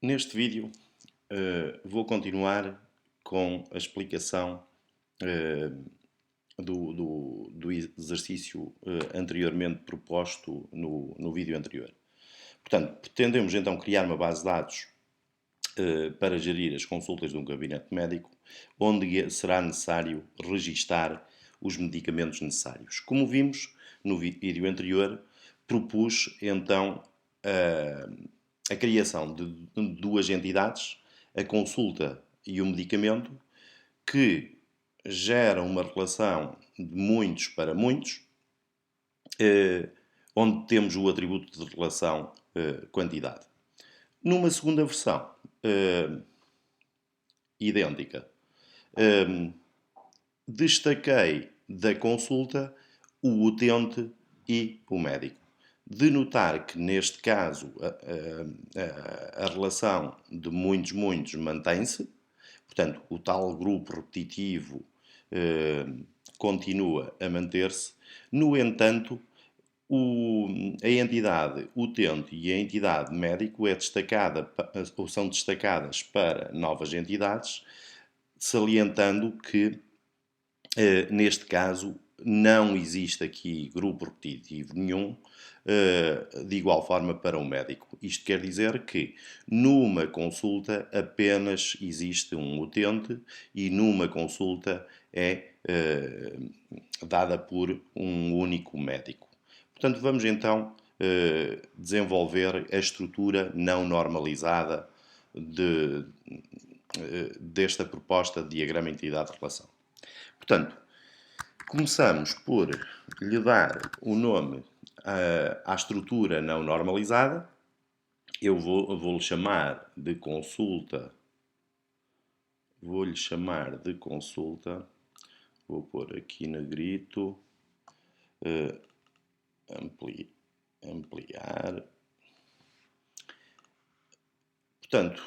Neste vídeo vou continuar com a explicação eh, do exercício anteriormente proposto no vídeo anterior. Portanto, pretendemos então criar uma base de dados para gerir as consultas de um gabinete médico, onde será necessário registar os medicamentos necessários. Como vimos no vídeo anterior, propus então a criação de duas entidades, a consulta e o medicamento, que geram uma relação de muitos para muitos, onde temos o atributo de relação quantidade. Numa segunda versão, idêntica, destaquei da consulta o utente e o médico. De notar que, neste caso, a relação de muitos mantém-se, portanto, o tal grupo repetitivo continua a manter-se. No entanto, a entidade utente e a entidade médico ou são destacadas para novas entidades, salientando que, neste caso, não existe aqui grupo repetitivo nenhum, de igual forma para o médico. Isto quer dizer que numa consulta apenas existe um utente e numa consulta é dada por um único médico. Portanto, vamos então desenvolver a estrutura não normalizada desta proposta de diagrama entidade-relação. Portanto, começamos por lhe dar o nome à estrutura não normalizada. Eu vou-lhe chamar de consulta. Vou-lhe chamar de consulta. Vou pôr aqui negrito. Ampliar. Portanto,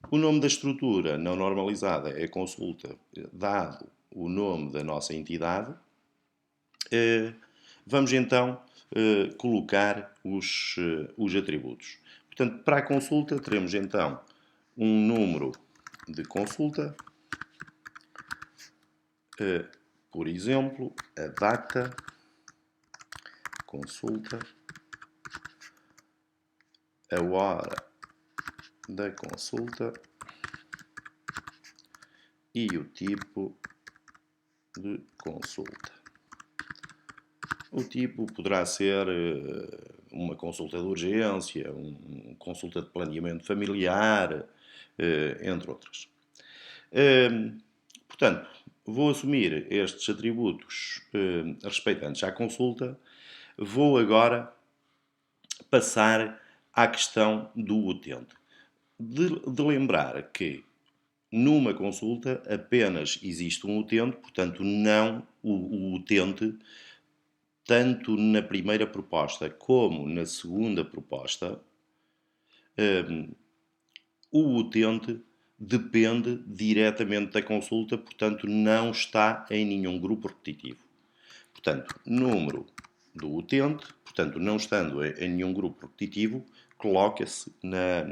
o nome da estrutura não normalizada é consulta, dado o nome da nossa entidade. Vamos então colocar os atributos. Portanto, para a consulta teremos então um número de consulta, por exemplo, a data, consulta, a hora da consulta e o tipo de consulta. O tipo poderá ser uma consulta de urgência, uma consulta de planeamento familiar, entre outras. Portanto, vou assumir estes atributos respeitantes à consulta. Vou agora passar à questão do utente. De lembrar que numa consulta apenas existe um utente, portanto não o utente, tanto na primeira proposta como na segunda proposta, o utente depende diretamente da consulta, portanto não está em nenhum grupo repetitivo. Portanto, número do utente, portanto não estando em nenhum grupo repetitivo, coloca-se na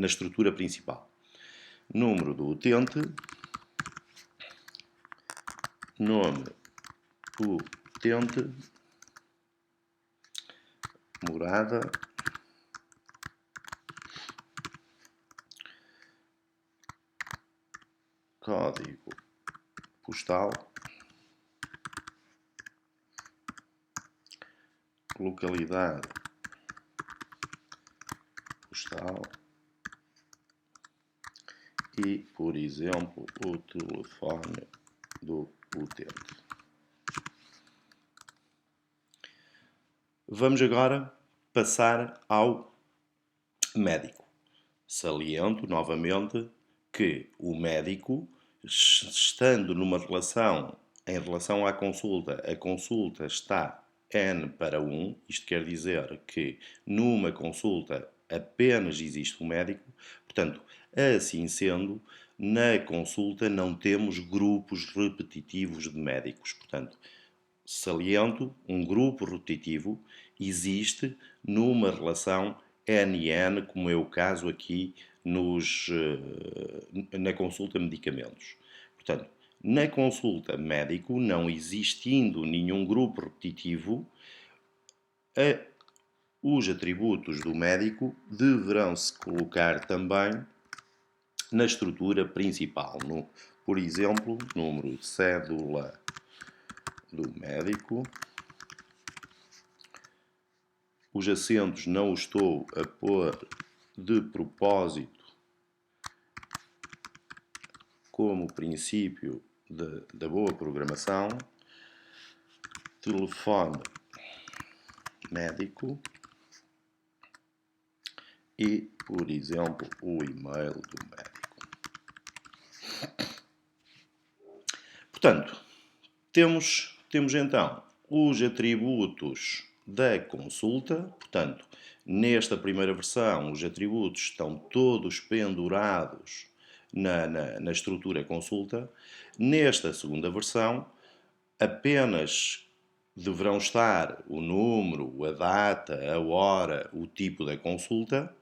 estrutura principal. Número do utente, nome utente, morada, código postal, localidade postal e, por exemplo, o telefone do utente. Vamos agora passar ao médico. Saliento novamente que o médico, estando numa relação, em relação à consulta, a consulta está N para 1, isto quer dizer que numa consulta apenas existe um médico, portanto, assim sendo, na consulta não temos grupos repetitivos de médicos. Portanto, saliento, um grupo repetitivo existe numa relação NN, como é o caso aqui na consulta medicamentos. Portanto, na consulta médico, não existindo nenhum grupo repetitivo, os atributos do médico deverão-se colocar também na estrutura principal. Por exemplo, número de cédula do médico. Os acentos não os estou a pôr de propósito como princípio da boa programação. Telefone médico e, por exemplo, o e-mail do médico. Portanto, temos então os atributos da consulta. Portanto, nesta primeira versão, os atributos estão todos pendurados na estrutura consulta. Nesta segunda versão, apenas deverão estar o número, a data, a hora, o tipo da consulta,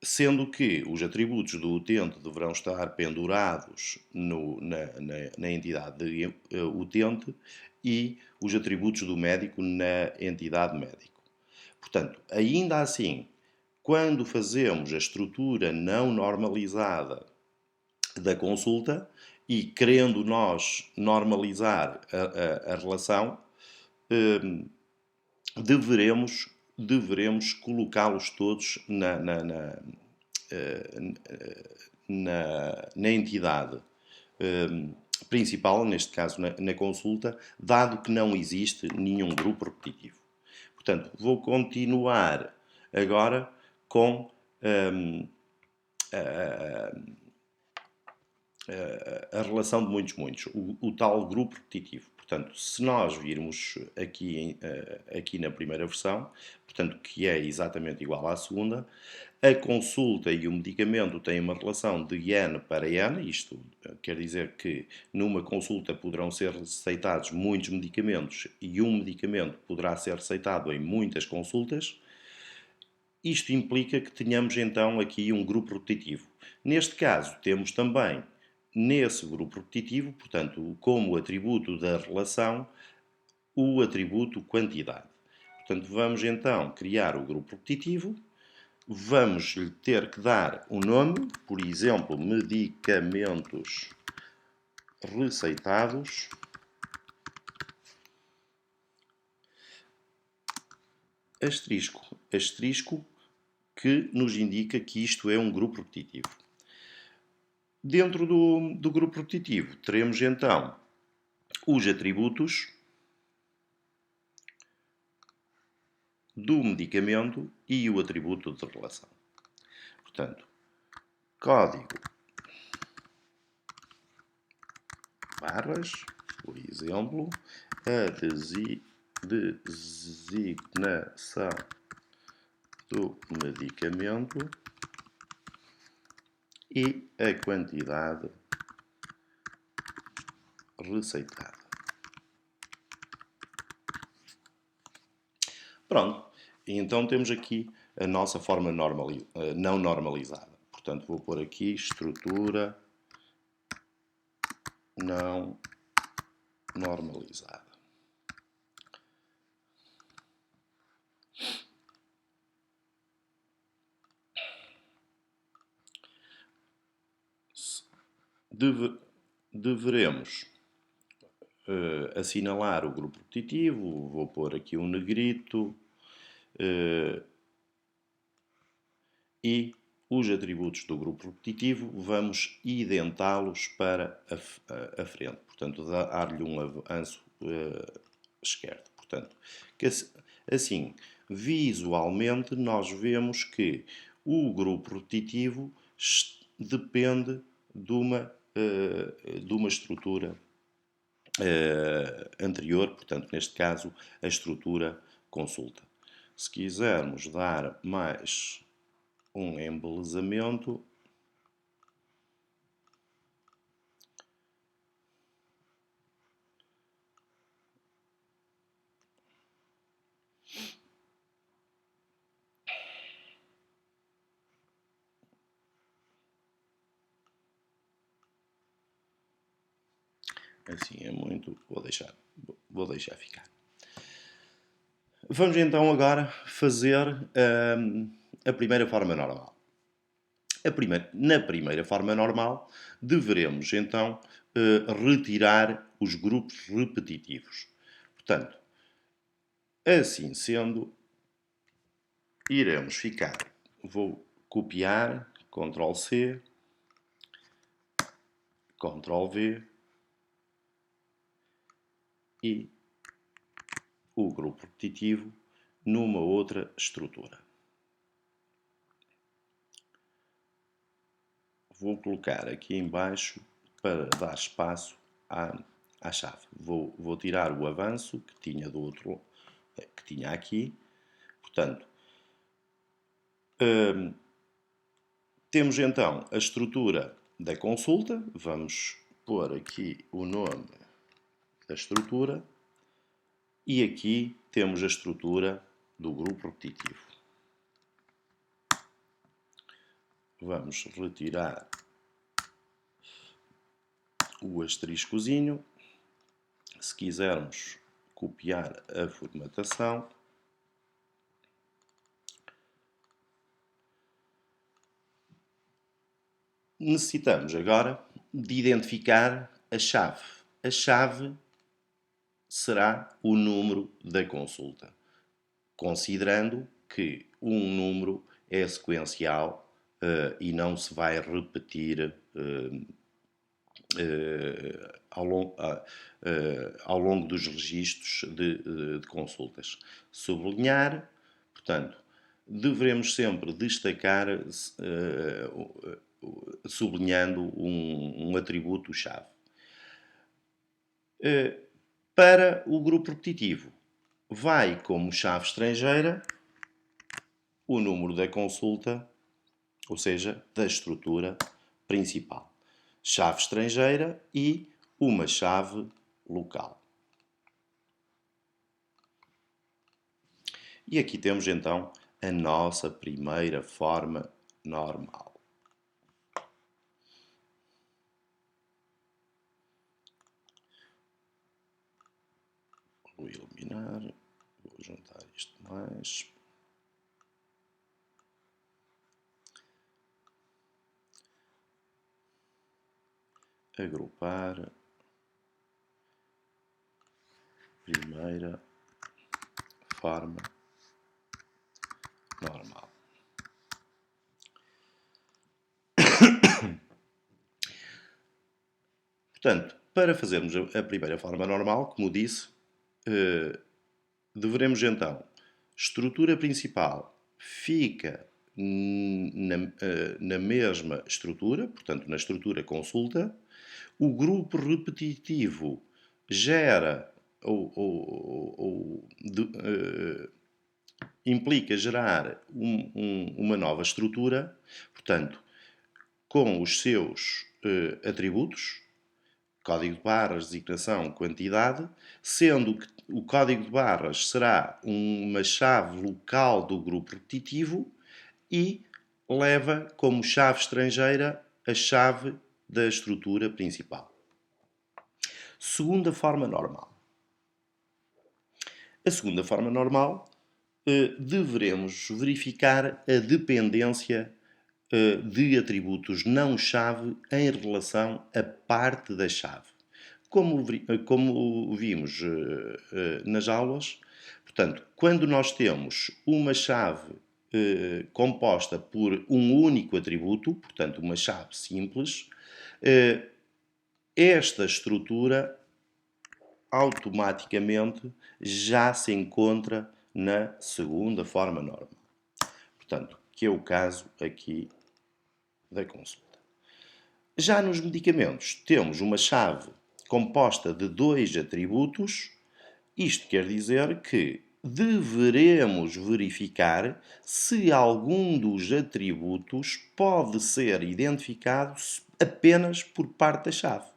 sendo que os atributos do utente deverão estar pendurados na entidade utente e os atributos do médico na entidade médico. Portanto, ainda assim, quando fazemos a estrutura não normalizada da consulta e querendo nós normalizar a relação, deveremos colocá-los todos na entidade principal, neste caso na consulta, dado que não existe nenhum grupo repetitivo. Portanto, vou continuar agora com a relação de muitos, o tal grupo repetitivo. Portanto, se nós virmos aqui na primeira versão, portanto, que é exatamente igual à segunda, a consulta e o medicamento têm uma relação de N para N, isto quer dizer que numa consulta poderão ser receitados muitos medicamentos e um medicamento poderá ser receitado em muitas consultas. Isto implica que tenhamos então aqui um grupo repetitivo. Neste caso, temos também nesse grupo repetitivo, portanto, como atributo da relação, o atributo quantidade. Portanto, vamos então criar o grupo repetitivo, vamos lhe ter que dar um nome, por exemplo, medicamentos receitados, asterisco, que nos indica que isto é um grupo repetitivo. Dentro do grupo repetitivo, teremos então os atributos do medicamento e o atributo de relação. Portanto, código barras, por exemplo, a designação do medicamento e a quantidade receitada. Pronto, então temos aqui a nossa forma não normalizada. Portanto, vou pôr aqui estrutura não normalizada. Deveremos assinalar o grupo repetitivo, vou pôr aqui um negrito, e os atributos do grupo repetitivo vamos identá-los para a frente, portanto, dar-lhe um avanço esquerdo. Portanto, assim, visualmente, nós vemos que o grupo repetitivo depende de uma estrutura anterior, portanto, neste caso, a estrutura consulta. Se quisermos dar mais um embelezamento, Assim é muito, vou deixar ficar. Vamos então agora fazer a primeira forma normal. Na primeira forma normal, deveremos então retirar os grupos repetitivos. Portanto, assim sendo, iremos ficar. Vou copiar, Ctrl C, Ctrl V e o grupo repetitivo numa outra estrutura. Vou colocar aqui em baixo para dar espaço à chave. Vou tirar o avanço que tinha do outro, que tinha aqui. Portanto, temos então a estrutura da consulta. Vamos pôr aqui o nome da estrutura. E aqui temos a estrutura do grupo repetitivo. Vamos retirar o asteriscozinho. Se quisermos copiar a formatação, necessitamos agora de identificar a chave. A chave será o número da consulta, considerando que um número é sequencial e não se vai repetir ao longo dos registros de consultas. Sublinhar, portanto, devemos sempre destacar sublinhando um atributo-chave. Para o grupo repetitivo, vai como chave estrangeira o número da consulta, ou seja, da estrutura principal. Chave estrangeira e uma chave local. E aqui temos então a nossa primeira forma normal. Vou eliminar, vou juntar isto mais. Agrupar. Primeira forma normal. Portanto, para fazermos a primeira forma normal, como disse, deveremos então, estrutura principal fica na mesma estrutura, portanto na estrutura consulta, o grupo repetitivo gera implica gerar uma nova estrutura, portanto, com os seus atributos, código de barras, designação, quantidade, sendo que o código de barras será uma chave local do grupo repetitivo e leva como chave estrangeira a chave da estrutura principal. Segunda forma normal. A segunda forma normal, deveremos verificar a dependência de atributos não-chave em relação à parte da chave. Como vimos nas aulas, portanto, quando nós temos uma chave composta por um único atributo, portanto, uma chave simples, esta estrutura automaticamente já se encontra na segunda forma normal. Portanto, que é o caso aqui da consulta. Já nos medicamentos, temos uma chave composta de 2 atributos. Isto quer dizer que deveremos verificar se algum dos atributos pode ser identificado apenas por parte da chave.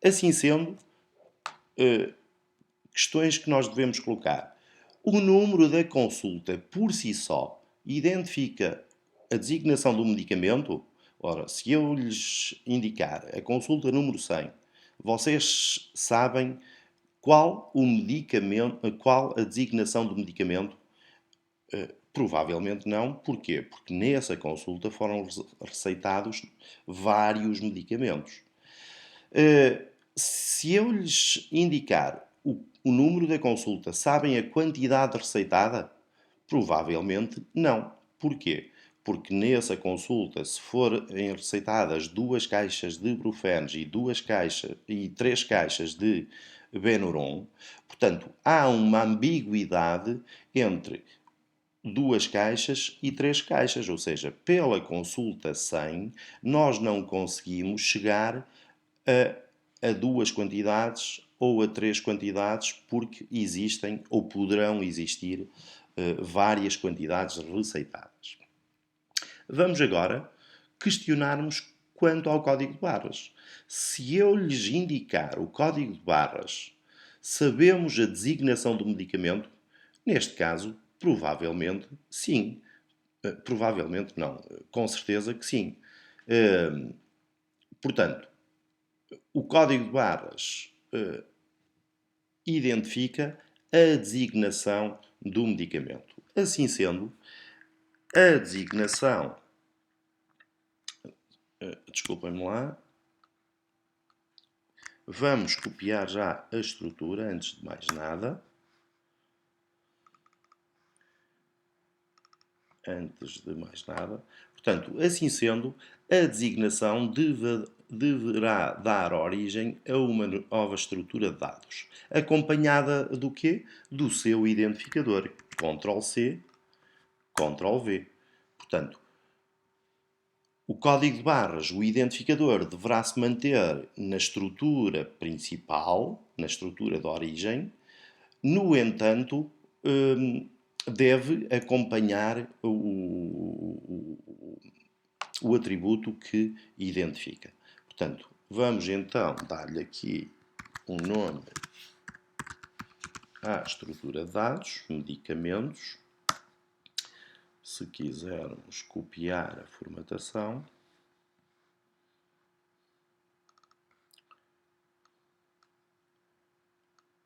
Assim sendo, questões que nós devemos colocar. O número da consulta por si só identifica a designação do medicamento? Ora, se eu lhes indicar a consulta número 100 Vocês sabem qual o medicamento, qual a designação do medicamento? Provavelmente não. Porquê? Porque nessa consulta foram receitados vários medicamentos. Se eu lhes indicar o número da consulta, sabem a quantidade receitada? Provavelmente não. Porquê? Porque nessa consulta, se forem receitadas 2 caixas de Brufenes e 3 caixas de Benuron, portanto, há uma ambiguidade entre 2 caixas e 3 caixas, ou seja, pela consulta 100, nós não conseguimos chegar a 2 quantidades ou a 3 quantidades, porque existem ou poderão existir várias quantidades receitadas. Vamos agora questionarmos quanto ao código de barras. Se eu lhes indicar o código de barras, sabemos a designação do medicamento? Neste caso, provavelmente sim. Provavelmente não. Com certeza que sim. Portanto, o código de barras identifica a designação do medicamento. Assim sendo, a designação, desculpem-me lá, vamos copiar já a estrutura antes de mais nada. Portanto, assim sendo, a designação deverá dar origem a uma nova estrutura de dados, acompanhada do quê? Do seu identificador. Ctrl+C, Ctrl+V. Portanto, o código de barras, o identificador, deverá se manter na estrutura principal, na estrutura de origem. No entanto, deve acompanhar o atributo que identifica. Portanto, vamos então dar-lhe aqui um nome à estrutura de dados, medicamentos. Se quisermos copiar a formatação,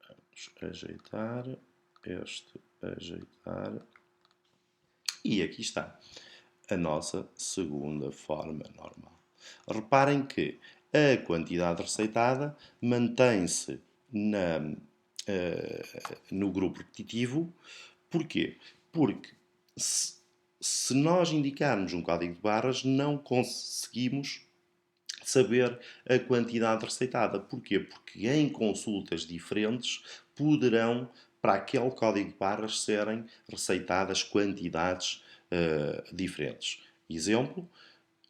vamos ajeitar, ajeitar, e aqui está a nossa segunda forma normal. Reparem que a quantidade receitada mantém-se no grupo repetitivo. Porquê? Porque se nós indicarmos um código de barras, não conseguimos saber a quantidade receitada. Porquê? Porque em consultas diferentes poderão, para aquele código de barras, serem receitadas quantidades diferentes. Exemplo,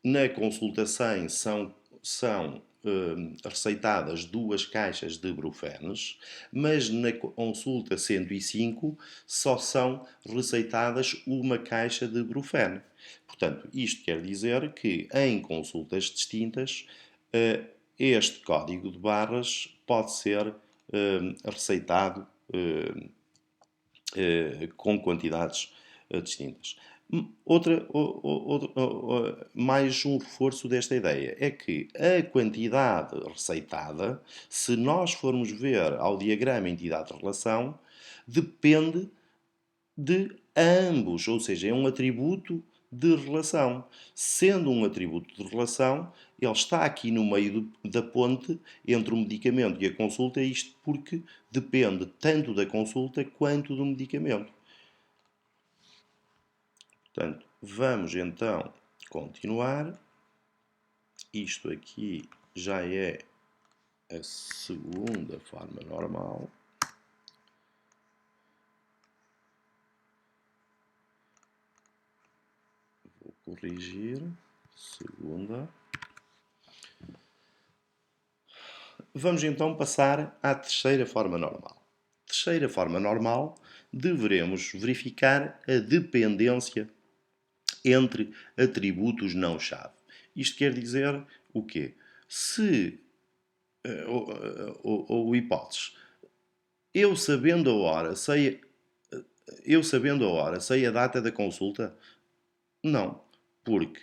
na consulta 100 são receitadas 2 caixas de Brufenes, mas na consulta 105 só são receitadas 1 caixa de Brufene. Portanto, isto quer dizer que em consultas distintas este código de barras pode ser receitado com quantidades distintas. Mais um reforço desta ideia é que a quantidade receitada, se nós formos ver ao diagrama entidade-relação, depende de ambos, ou seja, é um atributo de relação. Sendo um atributo de relação, ele está aqui no meio da ponte entre o medicamento e a consulta, isto porque depende tanto da consulta quanto do medicamento. Portanto, vamos então continuar. Isto aqui já é a segunda forma normal. Vou corrigir. Segunda. Vamos então passar à terceira forma normal. Terceira forma normal, deveremos verificar a dependência entre atributos não-chave. Isto quer dizer o quê? Se, ou hipóteses, eu sabendo a hora, sei a data da consulta? Não, porque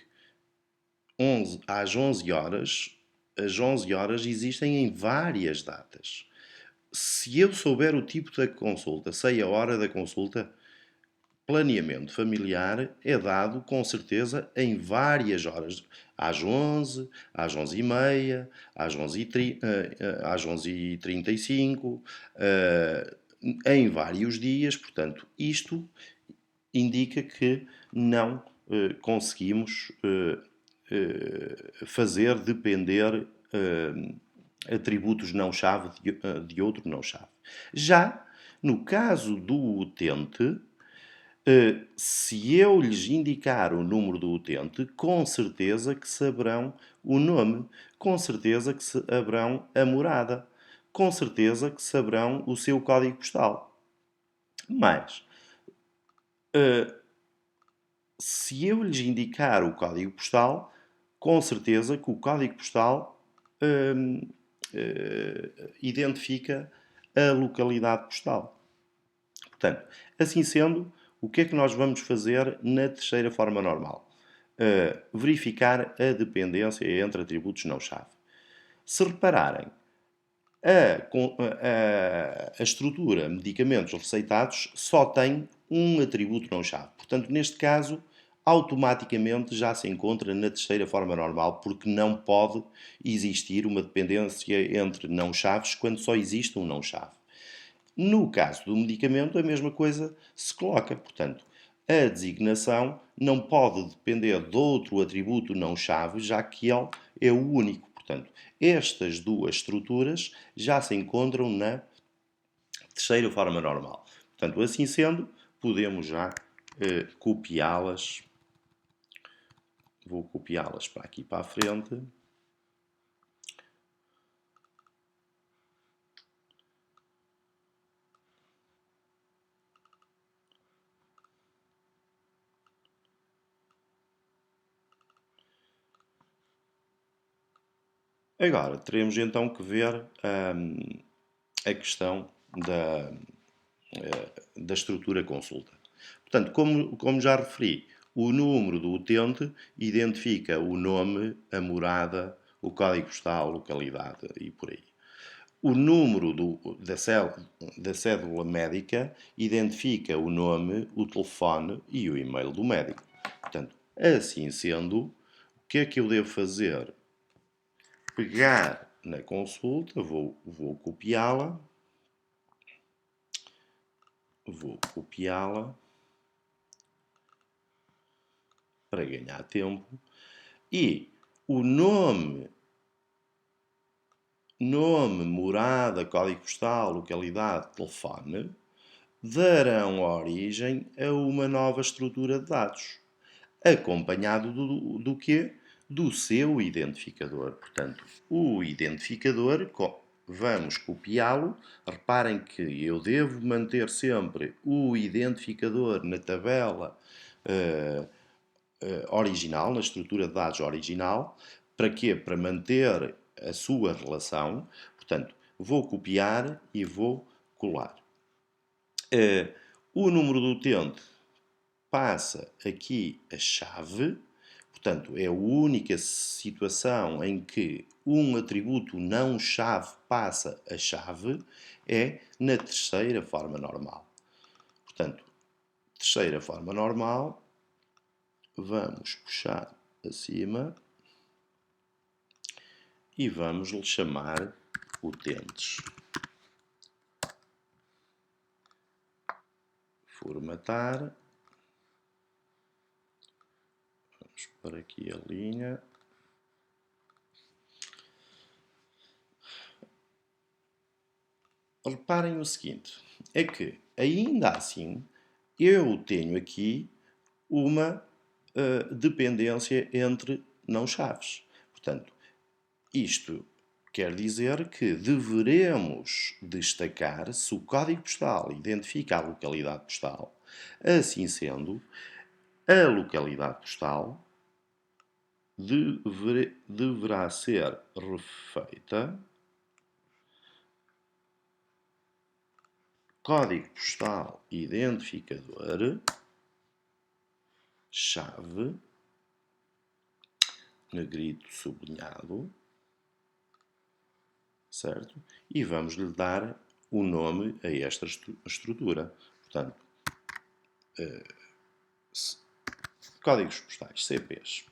às 11 horas as 11 horas existem em várias datas. Se eu souber o tipo da consulta, sei a hora da consulta, planeamento familiar é dado com certeza em várias horas. Às 11, às 11h30, às 11h35, em vários dias. Portanto, isto indica que não conseguimos fazer depender atributos não-chave de outro não-chave. Já no caso do utente, se eu lhes indicar o número do utente, com certeza que saberão o nome, com certeza que saberão a morada, com certeza que saberão o seu código postal. Mas, se eu lhes indicar o código postal, com certeza que o código postal identifica a localidade postal. Portanto, assim sendo, o que é que nós vamos fazer na terceira forma normal? Verificar a dependência entre atributos não-chave. Se repararem, a estrutura medicamentos receitados só tem um atributo não-chave. Portanto, neste caso, automaticamente já se encontra na terceira forma normal, porque não pode existir uma dependência entre não-chaves quando só existe um não-chave. No caso do medicamento, a mesma coisa se coloca. Portanto, a designação não pode depender de outro atributo não-chave, já que ele é o único. Portanto, estas duas estruturas já se encontram na terceira forma normal. Portanto, assim sendo, podemos já copiá-las. Vou copiá-las para aqui para a frente. Agora, teremos então que ver a questão da estrutura consulta. Portanto, como já referi, o número do utente identifica o nome, a morada, o código postal, localidade e por aí. O número da cédula médica identifica o nome, o telefone e o e-mail do médico. Portanto, assim sendo, o que é que eu devo fazer? Pegar na consulta, vou copiá-la. Vou copiá-la para ganhar tempo. E o nome, morada, código postal, localidade, telefone, darão origem a uma nova estrutura de dados, acompanhado do quê? Do seu identificador. Portanto, o identificador, vamos copiá-lo. Reparem que eu devo manter sempre o identificador na tabela original, na estrutura de dados original. Para quê? Para manter a sua relação. Portanto, vou copiar e vou colar. O número do utente passa aqui a chave. Portanto, é a única situação em que um atributo não chave passa a chave, é na terceira forma normal. Portanto, terceira forma normal, vamos puxar acima e vamos lhe chamar utentes. Formatar. Vamos pôr aqui a linha. Reparem o seguinte, é que ainda assim eu tenho aqui uma dependência entre não-chaves. Portanto, isto quer dizer que deveremos destacar se o código postal identifica a localidade postal. Assim sendo, a localidade postal deverá ser refeita código postal identificador, chave, negrito sublinhado, certo? E vamos lhe dar o nome a esta estrutura. Portanto, códigos postais, CPs.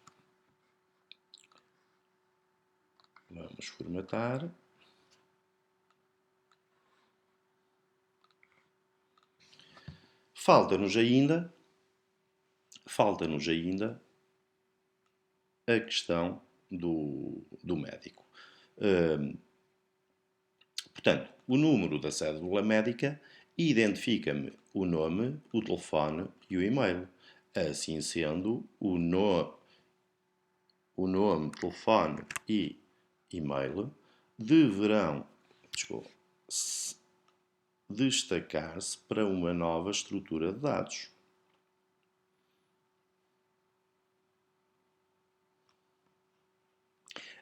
Vamos formatar. Falta-nos ainda a questão do médico. Portanto, o número da cédula médica identifica-me o nome, o telefone e o e-mail. Assim sendo, o nome, telefone e e-mail deverão destacar-se para uma nova estrutura de dados.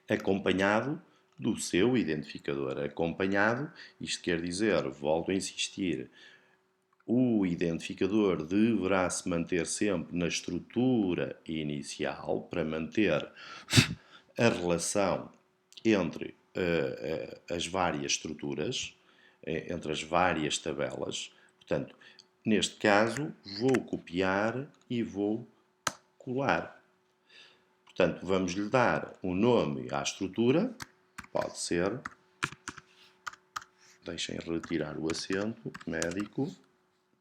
Acompanhado do seu identificador. Acompanhado, isto quer dizer, volto a insistir, o identificador deverá se manter sempre na estrutura inicial para manter a relação entre as várias estruturas, entre as várias tabelas. Portanto, neste caso, vou copiar e vou colar. Portanto, vamos lhe dar um nome à estrutura, pode ser, deixem retirar o acento, médico,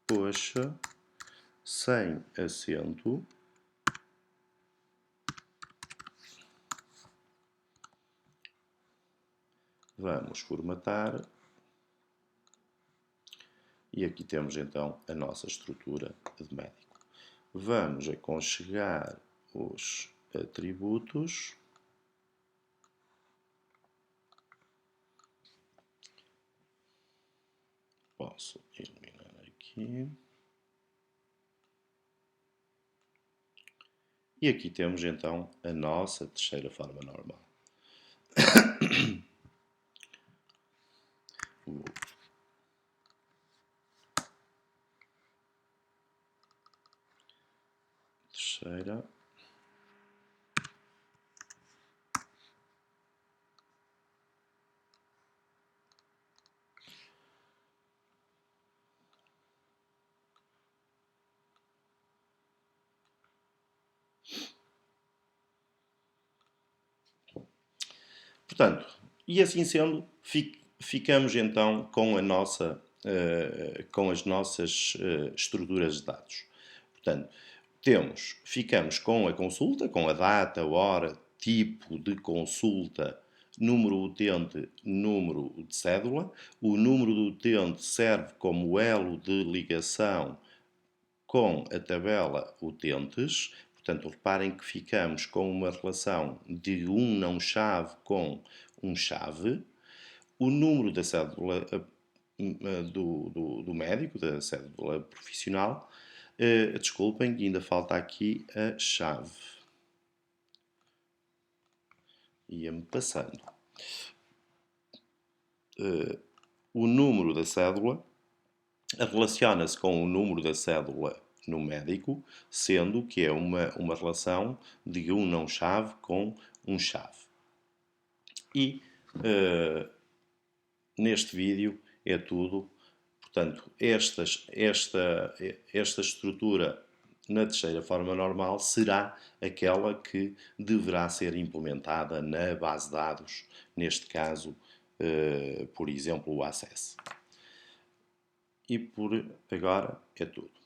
coxa, sem acento, vamos formatar, e aqui temos então a nossa estrutura de médico. Vamos aconchegar os atributos. Posso eliminar aqui. E aqui temos então a nossa terceira forma normal. Terceira. Portanto, e assim sendo, ficamos então com com as nossas estruturas de dados. Portanto, ficamos com a consulta, com a data, hora, tipo de consulta, número utente, número de cédula. O número do utente serve como elo de ligação com a tabela utentes. Portanto, reparem que ficamos com uma relação de um não-chave com um chave. O número da cédula do médico, da cédula profissional. Desculpem, ainda falta aqui a chave. Ia-me passando. O número da cédula relaciona-se com o número da cédula no médico, sendo que é uma relação de um não-chave com um chave. E neste vídeo é tudo. Portanto, esta estrutura na terceira forma normal será aquela que deverá ser implementada na base de dados, neste caso, por exemplo, o Access. E por agora é tudo.